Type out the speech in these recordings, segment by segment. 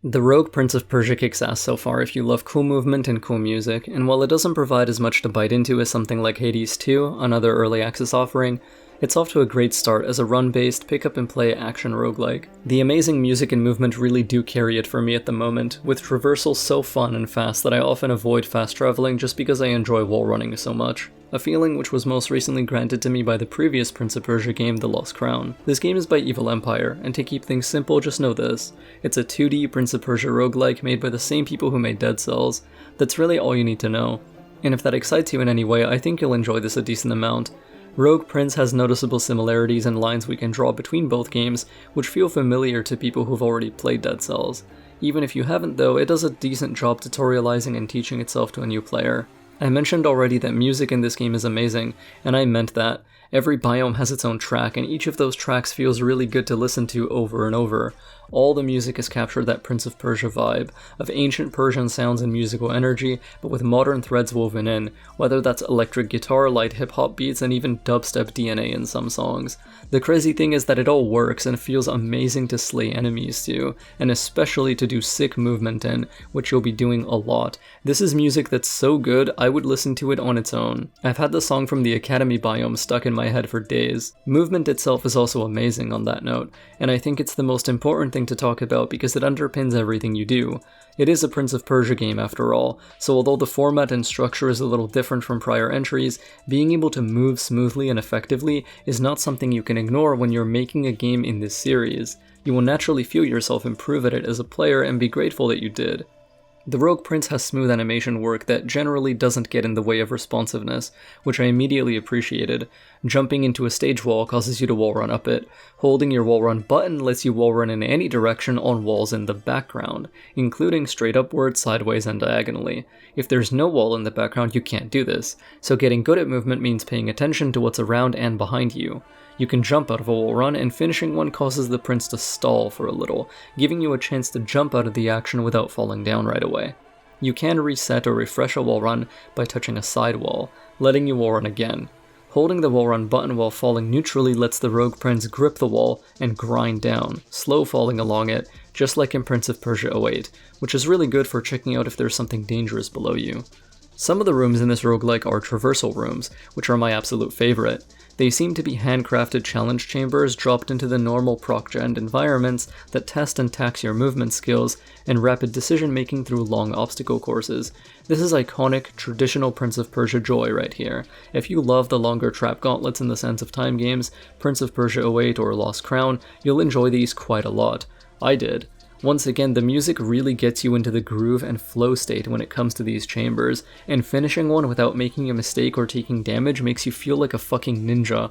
The Rogue Prince of Persia kicks ass so far if you love cool movement and cool music, and while it doesn't provide as much to bite into as something like Hades 2, another early access offering, it's off to a great start as a run-based, pick-up-and-play action roguelike. The amazing music and movement really do carry it for me at the moment, with Traversal so fun and fast that I often avoid fast traveling just because I enjoy wall running so much. A feeling which was most recently granted to me by the previous Prince of Persia game, The Lost Crown. This game is by Evil Empire, and to keep things simple, just know this. It's a 2D Prince of Persia roguelike made by the same people who made Dead Cells. That's really all you need to know. And if that excites you in any way, I think you'll enjoy this a decent amount. Rogue Prince has noticeable similarities and lines we can draw between both games, which feel familiar to people who've already played Dead Cells. Even if you haven't though, it does a decent job tutorializing and teaching itself to a new player. I mentioned already that music in this game is amazing, and I meant that. Every biome has its own track, and each of those tracks feels really good to listen to over and over. All the music has captured that Prince of Persia vibe, of ancient Persian sounds and musical energy, but with modern threads woven in, whether that's electric guitar, light hip-hop beats, and even dubstep DNA in some songs. The crazy thing is that it all works and feels amazing to slay enemies to, and especially to do sick movement in, which you'll be doing a lot. This is music that's so good, I would listen to it on its own. I've had the song from the Academy biome stuck in my head for days. Movement itself is also amazing on that note, and I think it's the most important thing to talk about because it underpins everything you do. It is a Prince of Persia game after all, so although the format and structure is a little different from prior entries, being able to move smoothly and effectively is not something you can ignore when you're making a game in this series. You will naturally feel yourself improve at it as a player and be grateful that you did. The Rogue Prince has smooth animation work that generally doesn't get in the way of responsiveness, which I immediately appreciated. Jumping into a stage wall causes you to wall run up it. Holding your wall run button lets you wall run in any direction on walls in the background, including straight upwards, sideways, and diagonally. If there's no wall in the background, you can't do this, so getting good at movement means paying attention to what's around and behind you. You can jump out of a wall run, and finishing one causes the prince to stall for a little, giving you a chance to jump out of the action without falling down right away. You can reset or refresh a wall run by touching a side wall, letting you wall run again. Holding the wall run button while falling neutrally lets the Rogue Prince grip the wall and grind down, slow falling along it, just like in Prince of Persia 08, which is really good for checking out if there's something dangerous below you. Some of the rooms in this roguelike are traversal rooms, which are my absolute favorite. They seem to be handcrafted challenge chambers dropped into the normal proc-gen environments that test and tax your movement skills and rapid decision making through long obstacle courses. This is iconic, traditional Prince of Persia joy right here. If you love the longer trap gauntlets in the Sands of Time games, Prince of Persia 08 or Lost Crown, you'll enjoy these quite a lot. I did. Once again, the music really gets you into the groove and flow state when it comes to these chambers, and finishing one without making a mistake or taking damage makes you feel like a fucking ninja.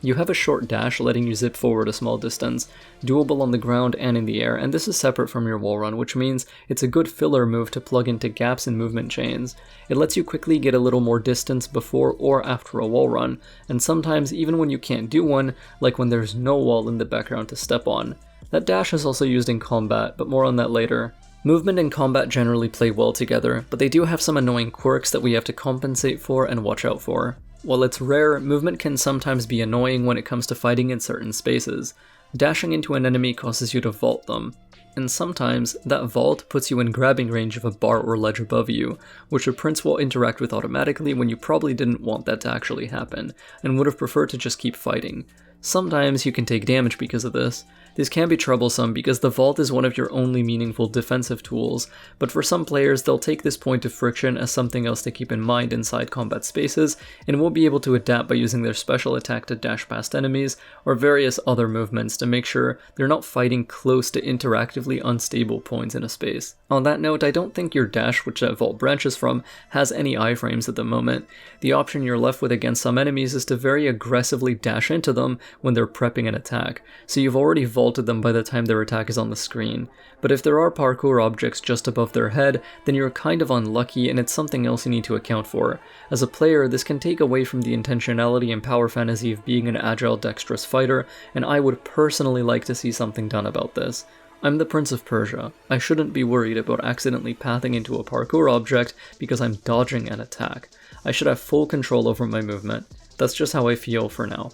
You have a short dash letting you zip forward a small distance, doable on the ground and in the air, and this is separate from your wall run, which means it's a good filler move to plug into gaps in movement chains. It lets you quickly get a little more distance before or after a wall run, and sometimes even when you can't do one, like when there's no wall in the background to step on. That dash is also used in combat, but more on that later. Movement and combat generally play well together, but they do have some annoying quirks that we have to compensate for and watch out for. While it's rare, movement can sometimes be annoying when it comes to fighting in certain spaces. Dashing into an enemy causes you to vault them, and sometimes that vault puts you in grabbing range of a bar or ledge above you, which a prince will interact with automatically when you probably didn't want that to actually happen, and would have preferred to just keep fighting. Sometimes you can take damage because of this. This can be troublesome because the vault is one of your only meaningful defensive tools, but for some players they'll take this point of friction as something else to keep in mind inside combat spaces, and will be able to adapt by using their special attack to dash past enemies, or various other movements to make sure they're not fighting close to interactively unstable points in a space. On that note, I don't think your dash, which that vault branches from, has any iframes at the moment. The option you're left with against some enemies is to very aggressively dash into them when they're prepping an attack, so you've already vaulted them by the time their attack is on the screen. But if there are parkour objects just above their head, then you're kind of unlucky and it's something else you need to account for. As a player, this can take away from the intentionality and power fantasy of being an agile, dexterous fighter, and I would personally like to see something done about this. I'm the Prince of Persia. I shouldn't be worried about accidentally pathing into a parkour object because I'm dodging an attack. I should have full control over my movement. That's just how I feel for now.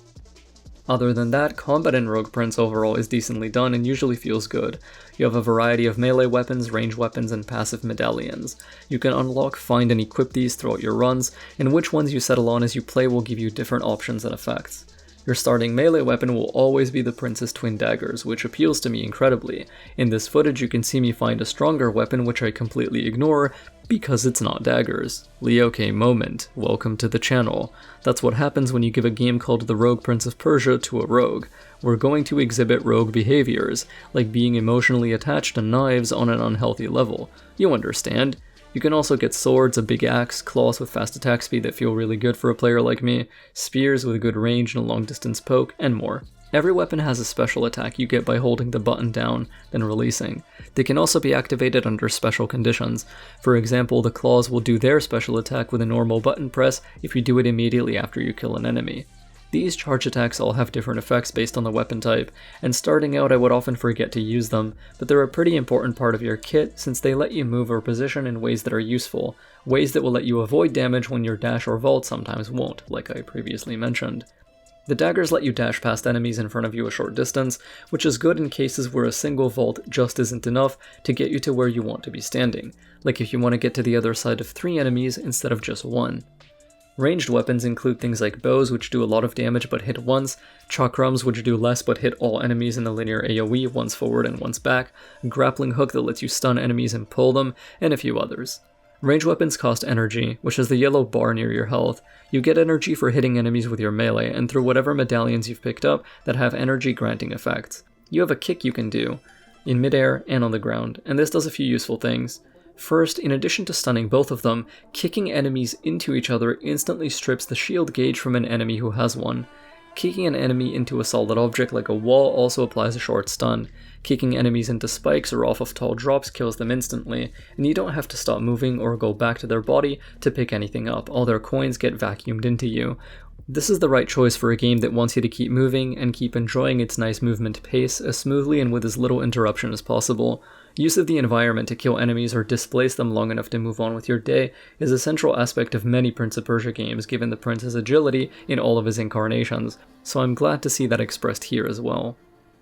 Other than that, combat in Rogue Prince overall is decently done and usually feels good. You have a variety of melee weapons, ranged weapons, and passive medallions. You can unlock, find, and equip these throughout your runs, and which ones you settle on as you play will give you different options and effects. Your starting melee weapon will always be the Prince's twin daggers, which appeals to me incredibly. In this footage you can see me find a stronger weapon which I completely ignore because it's not daggers. Leoke moment, welcome to the channel. That's what happens when you give a game called The Rogue Prince of Persia to a rogue. We're going to exhibit rogue behaviors, like being emotionally attached to knives on an unhealthy level. You understand. You can also get swords, a big axe, claws with fast attack speed that feel really good for a player like me, spears with good range and a long distance poke, and more. Every weapon has a special attack you get by holding the button down, then releasing. They can also be activated under special conditions. For example, the claws will do their special attack with a normal button press if you do it immediately after you kill an enemy. These charge attacks all have different effects based on the weapon type, and starting out I would often forget to use them, but they're a pretty important part of your kit since they let you move or position in ways that are useful, ways that will let you avoid damage when your dash or vault sometimes won't, like I previously mentioned. The daggers let you dash past enemies in front of you a short distance, which is good in cases where a single vault just isn't enough to get you to where you want to be standing, like if you want to get to the other side of 3 enemies instead of just 1. Ranged weapons include things like bows which do a lot of damage but hit once, chakrams which do less but hit all enemies in the linear AoE once forward and once back, a grappling hook that lets you stun enemies and pull them, and a few others. Ranged weapons cost energy, which is the yellow bar near your health. You get energy for hitting enemies with your melee and through whatever medallions you've picked up that have energy granting effects. You have a kick you can do, in midair and on the ground, and this does a few useful things. First, in addition to stunning both of them, kicking enemies into each other instantly strips the shield gauge from an enemy who has one. Kicking an enemy into a solid object like a wall also applies a short stun. Kicking enemies into spikes or off of tall drops kills them instantly, and you don't have to stop moving or go back to their body to pick anything up, all their coins get vacuumed into you. This is the right choice for a game that wants you to keep moving and keep enjoying its nice movement pace as smoothly and with as little interruption as possible. Use of the environment to kill enemies or displace them long enough to move on with your day is a central aspect of many Prince of Persia games given the Prince's agility in all of his incarnations, so I'm glad to see that expressed here as well.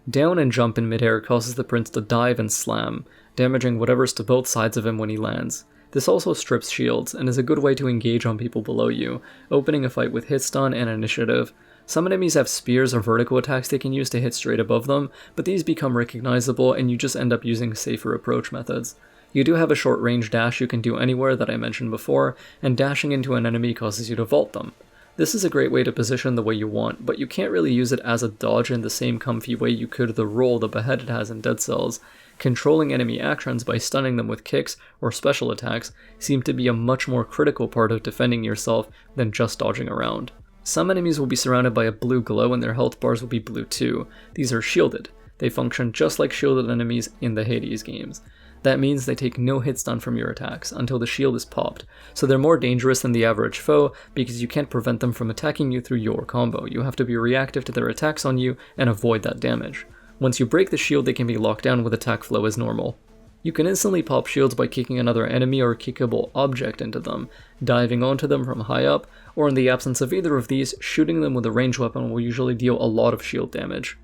Down and jump in midair causes the Prince to dive and slam, damaging whatever's to both sides of him when he lands. This also strips shields, and is a good way to engage on people below you, opening a fight with hit stun and initiative. Some enemies have spears or vertical attacks they can use to hit straight above them, but these become recognizable and you just end up using safer approach methods. You do have a short range dash you can do anywhere that I mentioned before, and dashing into an enemy causes you to vault them. This is a great way to position the way you want, but you can't really use it as a dodge in the same comfy way you could the roll the beheaded has in Dead Cells. Controlling enemy actions by stunning them with kicks or special attacks seem to be a much more critical part of defending yourself than just dodging around. Some enemies will be surrounded by a blue glow and their health bars will be blue too. These are shielded. They function just like shielded enemies in the Hades games. That means they take no hit stun from your attacks until the shield is popped, so they're more dangerous than the average foe because you can't prevent them from attacking you through your combo. You have to be reactive to their attacks on you and avoid that damage. Once you break the shield, they can be locked down with attack flow as normal. You can instantly pop shields by kicking another enemy or kickable object into them, diving onto them from high up, or in the absence of either of these, shooting them with a ranged weapon will usually deal a lot of shield damage.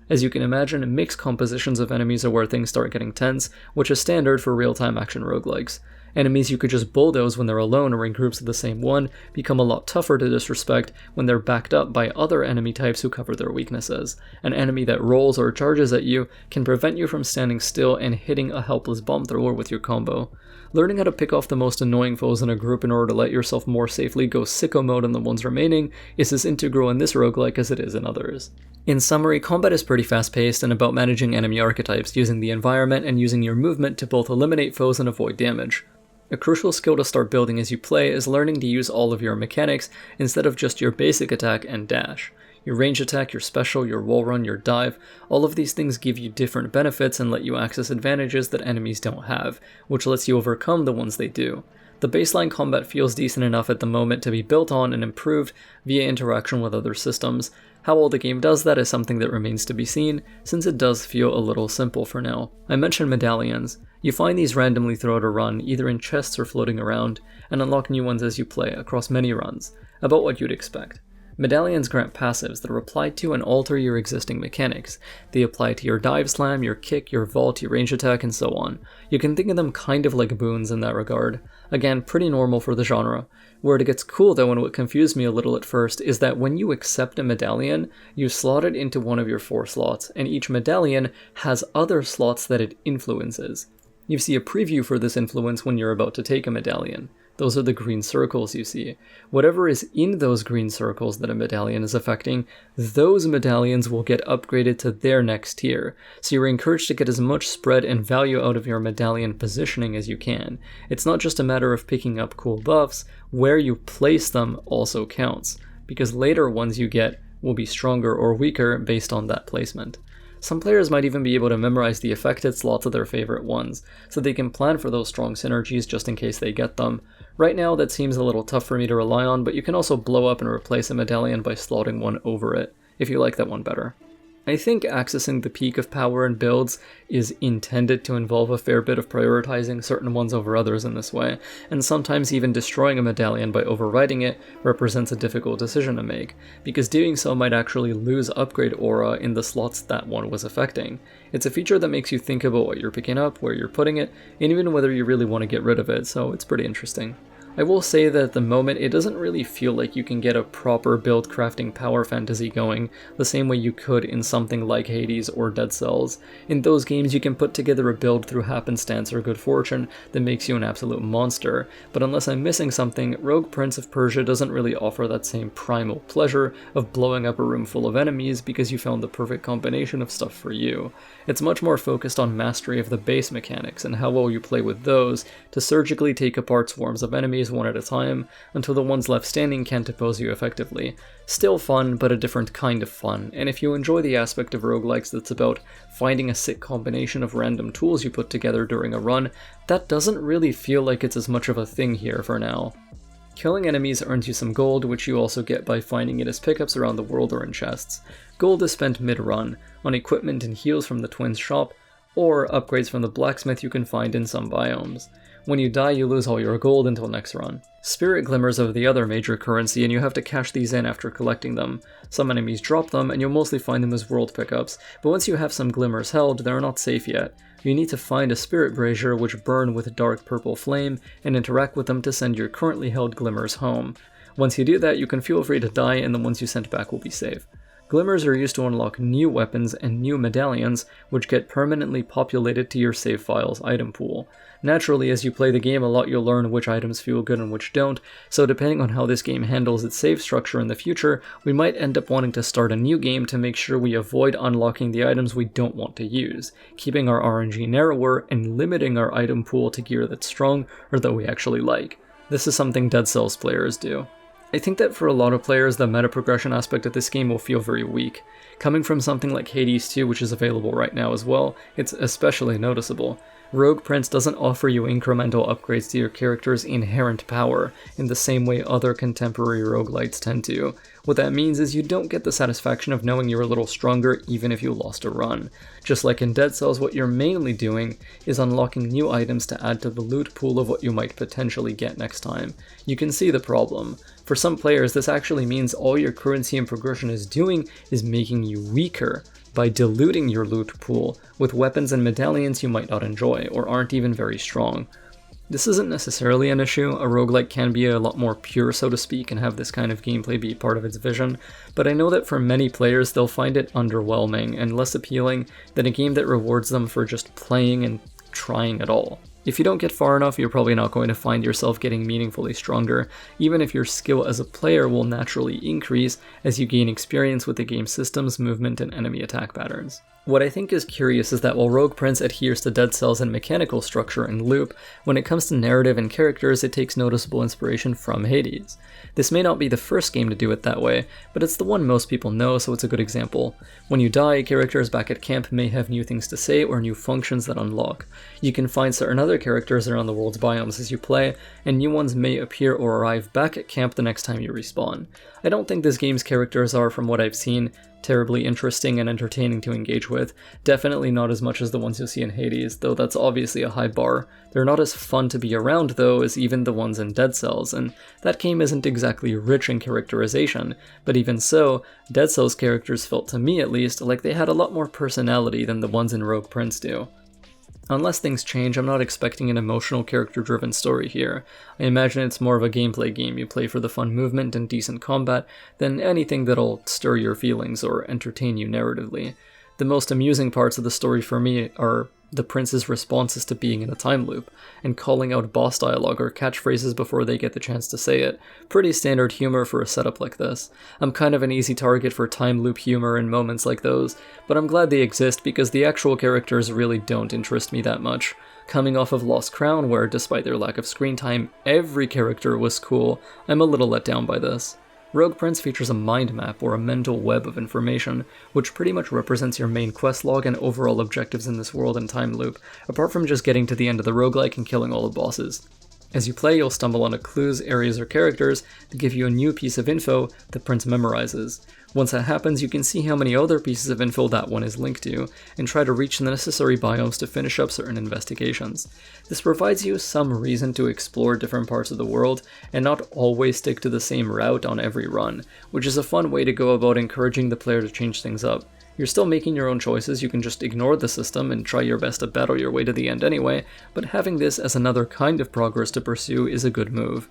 As you can imagine, mixed compositions of enemies are where things start getting tense, which is standard for real-time action roguelikes. Enemies you could just bulldoze when they're alone or in groups of the same one become a lot tougher to disrespect when they're backed up by other enemy types who cover their weaknesses. An enemy that rolls or charges at you can prevent you from standing still and hitting a helpless bomb thrower with your combo. Learning how to pick off the most annoying foes in a group in order to let yourself more safely go sicko mode on the ones remaining is as integral in this roguelike as it is in others. In summary, combat is pretty fast-paced and about managing enemy archetypes, using the environment and using your movement to both eliminate foes and avoid damage. A crucial skill to start building as you play is learning to use all of your mechanics instead of just your basic attack and dash. Your range attack, your special, your wallrun, your dive, all of these things give you different benefits and let you access advantages that enemies don't have, which lets you overcome the ones they do. The baseline combat feels decent enough at the moment to be built on and improved via interaction with other systems. How well the game does that is something that remains to be seen, since it does feel a little simple for now. I mentioned medallions. You find these randomly throughout a run, either in chests or floating around, and unlock new ones as you play across many runs, about what you'd expect. Medallions grant passives that are applied to and alter your existing mechanics. They apply to your dive slam, your kick, your vault, your range attack, and so on. You can think of them kind of like boons in that regard. Again, pretty normal for the genre. Where it gets cool though, and what confused me a little at first, is that when you accept a medallion, you slot it into one of your 4 slots, and each medallion has other slots that it influences. You see a preview for this influence when you're about to take a medallion. Those are the green circles you see. Whatever is in those green circles that a medallion is affecting, those medallions will get upgraded to their next tier. So you're encouraged to get as much spread and value out of your medallion positioning as you can. It's not just a matter of picking up cool buffs, where you place them also counts, because later ones you get will be stronger or weaker based on that placement. Some players might even be able to memorize the affected slots of their favorite ones, so they can plan for those strong synergies just in case they get them. Right now that seems a little tough for me to rely on, but you can also blow up and replace a medallion by slotting one over it, if you like that one better. I think accessing the peak of power in builds is intended to involve a fair bit of prioritizing certain ones over others in this way, and sometimes even destroying a medallion by overriding it represents a difficult decision to make, because doing so might actually lose upgrade aura in the slots that one was affecting. It's a feature that makes you think about what you're picking up, where you're putting it, and even whether you really want to get rid of it, so it's pretty interesting. I will say that at the moment it doesn't really feel like you can get a proper build crafting power fantasy going the same way you could in something like Hades or Dead Cells. In those games you can put together a build through happenstance or good fortune that makes you an absolute monster, but unless I'm missing something, Rogue Prince of Persia doesn't really offer that same primal pleasure of blowing up a room full of enemies because you found the perfect combination of stuff for you. It's much more focused on mastery of the base mechanics and how well you play with those to surgically take apart swarms of enemies one at a time, until the ones left standing can't oppose you effectively. Still fun, but a different kind of fun, and if you enjoy the aspect of roguelikes that's about finding a sick combination of random tools you put together during a run, that doesn't really feel like it's as much of a thing here for now. Killing enemies earns you some gold, which you also get by finding it as pickups around the world or in chests. Gold is spent mid-run, on equipment and heals from the Twins shop, or upgrades from the blacksmith you can find in some biomes. When you die, you lose all your gold until next run. Spirit glimmers are the other major currency, and you have to cash these in after collecting them. Some enemies drop them, and you'll mostly find them as world pickups, but once you have some glimmers held, they're not safe yet. You need to find a spirit brazier which burn with a dark purple flame, and interact with them to send your currently held glimmers home. Once you do that, you can feel free to die, and the ones you sent back will be safe. Glimmers are used to unlock new weapons and new medallions, which get permanently populated to your save file's item pool. Naturally, as you play the game a lot, you'll learn which items feel good and which don't, so depending on how this game handles its save structure in the future, we might end up wanting to start a new game to make sure we avoid unlocking the items we don't want to use, keeping our RNG narrower and limiting our item pool to gear that's strong or that we actually like. This is something Dead Cells players do. I think that for a lot of players, the meta progression aspect of this game will feel very weak. Coming from something like Hades 2, which is available right now as well, it's especially noticeable. Rogue Prince doesn't offer you incremental upgrades to your character's inherent power in the same way other contemporary roguelites tend to. What that means is you don't get the satisfaction of knowing you're a little stronger even if you lost a run. Just like in Dead Cells, what you're mainly doing is unlocking new items to add to the loot pool of what you might potentially get next time. You can see the problem. For some players, this actually means all your currency and progression is doing is making you weaker by diluting your loot pool with weapons and medallions you might not enjoy or aren't even very strong. This isn't necessarily an issue. A roguelike can be a lot more pure, so to speak, and have this kind of gameplay be part of its vision, but I know that for many players they'll find it underwhelming and less appealing than a game that rewards them for just playing and trying at all. If you don't get far enough, you're probably not going to find yourself getting meaningfully stronger, even if your skill as a player will naturally increase as you gain experience with the game's systems, movement, and enemy attack patterns. What I think is curious is that while Rogue Prince adheres to Dead Cells in mechanical structure and loop, when it comes to narrative and characters, it takes noticeable inspiration from Hades. This may not be the first game to do it that way, but it's the one most people know, so it's a good example. When you die, characters back at camp may have new things to say or new functions that unlock. You can find certain other characters around the world's biomes as you play, and new ones may appear or arrive back at camp the next time you respawn. I don't think this game's characters are, from what I've seen, terribly interesting and entertaining to engage with, definitely not as much as the ones you'll see in Hades, though that's obviously a high bar. They're not as fun to be around though as even the ones in Dead Cells, and that game isn't exactly rich in characterization, but even so, Dead Cells characters felt to me at least like they had a lot more personality than the ones in Rogue Prince do. Unless things change, I'm not expecting an emotional character-driven story here. I imagine it's more of a gameplay game you play for the fun movement and decent combat than anything that'll stir your feelings or entertain you narratively. The most amusing parts of the story for me are the prince's responses to being in a time loop, and calling out boss dialogue or catchphrases before they get the chance to say it. Pretty standard humor for a setup like this. I'm kind of an easy target for time loop humor in moments like those, but I'm glad they exist because the actual characters really don't interest me that much. Coming off of Lost Crown, where despite their lack of screen time, every character was cool, I'm a little let down by this. Rogue Prince features a mind map, or a mental web of information, which pretty much represents your main quest log and overall objectives in this world and time loop, apart from just getting to the end of the roguelike and killing all the bosses. As you play, you'll stumble onto clues, areas, or characters that give you a new piece of info that Prince memorizes. Once that happens, you can see how many other pieces of info that one is linked to, and try to reach the necessary biomes to finish up certain investigations. This provides you some reason to explore different parts of the world, and not always stick to the same route on every run, which is a fun way to go about encouraging the player to change things up. You're still making your own choices, you can just ignore the system and try your best to battle your way to the end anyway, but having this as another kind of progress to pursue is a good move.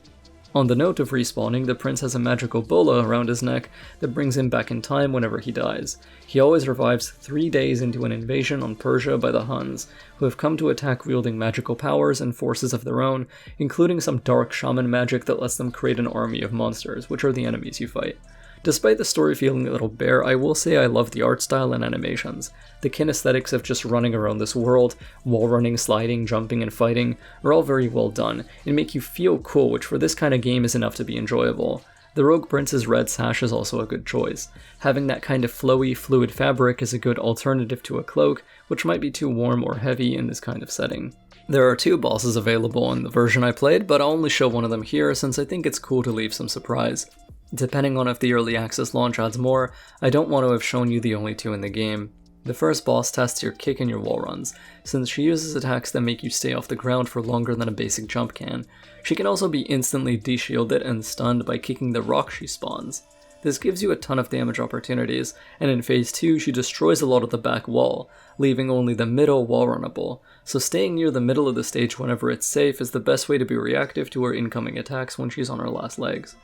On the note of respawning, the prince has a magical bola around his neck that brings him back in time whenever he dies. He always revives 3 days into an invasion on Persia by the Huns, who have come to attack wielding magical powers and forces of their own, including some dark shaman magic that lets them create an army of monsters, which are the enemies you fight. Despite the story feeling a little bare, I will say I love the art style and animations. The kinesthetics of just running around this world, wall running, sliding, jumping, and fighting, are all very well done, and make you feel cool, which for this kind of game is enough to be enjoyable. The Rogue Prince's red sash is also a good choice. Having that kind of flowy, fluid fabric is a good alternative to a cloak, which might be too warm or heavy in this kind of setting. There are 2 bosses available in the version I played, but I'll only show one of them here since I think it's cool to leave some surprise. Depending on if the early access launch adds more, I don't want to have shown you the only 2 in the game. The first boss tests your kick and your wall runs, since she uses attacks that make you stay off the ground for longer than a basic jump can. She can also be instantly de-shielded and stunned by kicking the rock she spawns. This gives you a ton of damage opportunities, and in phase 2 she destroys a lot of the back wall, leaving only the middle wall runnable, so staying near the middle of the stage whenever it's safe is the best way to be reactive to her incoming attacks when she's on her last legs.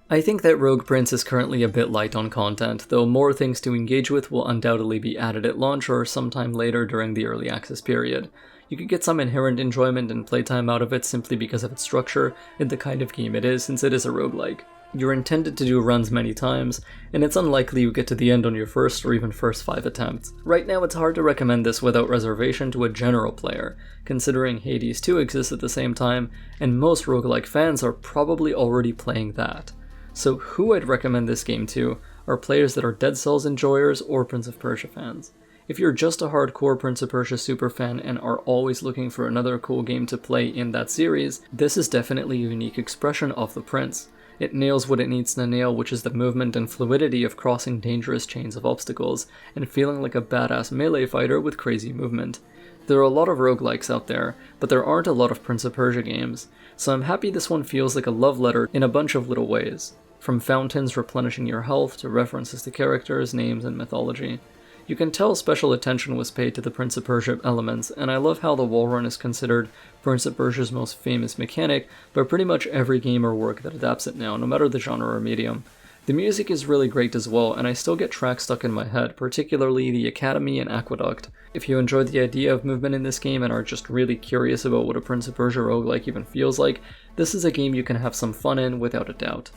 I think that Rogue Prince is currently a bit light on content, though more things to engage with will undoubtedly be added at launch or sometime later during the early access period. You could get some inherent enjoyment and playtime out of it simply because of its structure and the kind of game it is, since it is a roguelike. You're intended to do runs many times, and it's unlikely you get to the end on your first or even first 5 attempts. Right now it's hard to recommend this without reservation to a general player, considering Hades 2 exists at the same time, and most roguelike fans are probably already playing that. So who I'd recommend this game to are players that are Dead Cells enjoyers or Prince of Persia fans. If you're just a hardcore Prince of Persia superfan and are always looking for another cool game to play in that series, this is definitely a unique expression of the Prince. It nails what it needs to nail, which is the movement and fluidity of crossing dangerous chains of obstacles, and feeling like a badass melee fighter with crazy movement. There are a lot of roguelikes out there, but there aren't a lot of Prince of Persia games, so I'm happy this one feels like a love letter in a bunch of little ways. From fountains replenishing your health to references to characters, names, and mythology. You can tell special attention was paid to the Prince of Persia elements, and I love how the Wallrun is considered Prince of Persia's most famous mechanic by pretty much every game or work that adapts it now, no matter the genre or medium. The music is really great as well, and I still get tracks stuck in my head, particularly the Academy and Aqueduct. If you enjoyed the idea of movement in this game and are just really curious about what a Prince of Persia roguelike even feels like, this is a game you can have some fun in without a doubt.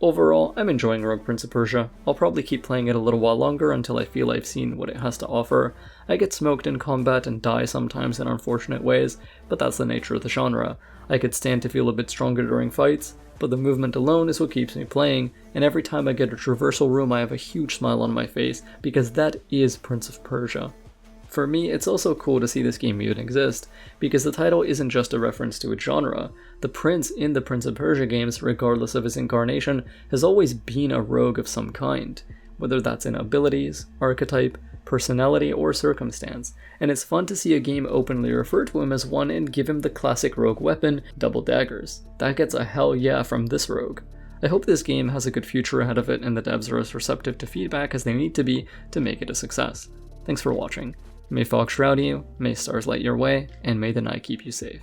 Overall, I'm enjoying Rogue Prince of Persia. I'll probably keep playing it a little while longer until I feel I've seen what it has to offer. I get smoked in combat and die sometimes in unfortunate ways, but that's the nature of the genre. I could stand to feel a bit stronger during fights, but the movement alone is what keeps me playing, and every time I get a traversal room I have a huge smile on my face, because that is Prince of Persia. For me, it's also cool to see this game even exist, because the title isn't just a reference to a genre. The prince in the Prince of Persia games, regardless of his incarnation, has always been a rogue of some kind. whether that's in abilities, archetype, personality, or circumstance, and it's fun to see a game openly refer to him as one and give him the classic rogue weapon, double daggers. That gets a hell yeah from this rogue. I hope this game has a good future ahead of it and the devs are as receptive to feedback as they need to be to make it a success. Thanks for watching. May fog shroud you, may stars light your way, and may the night keep you safe.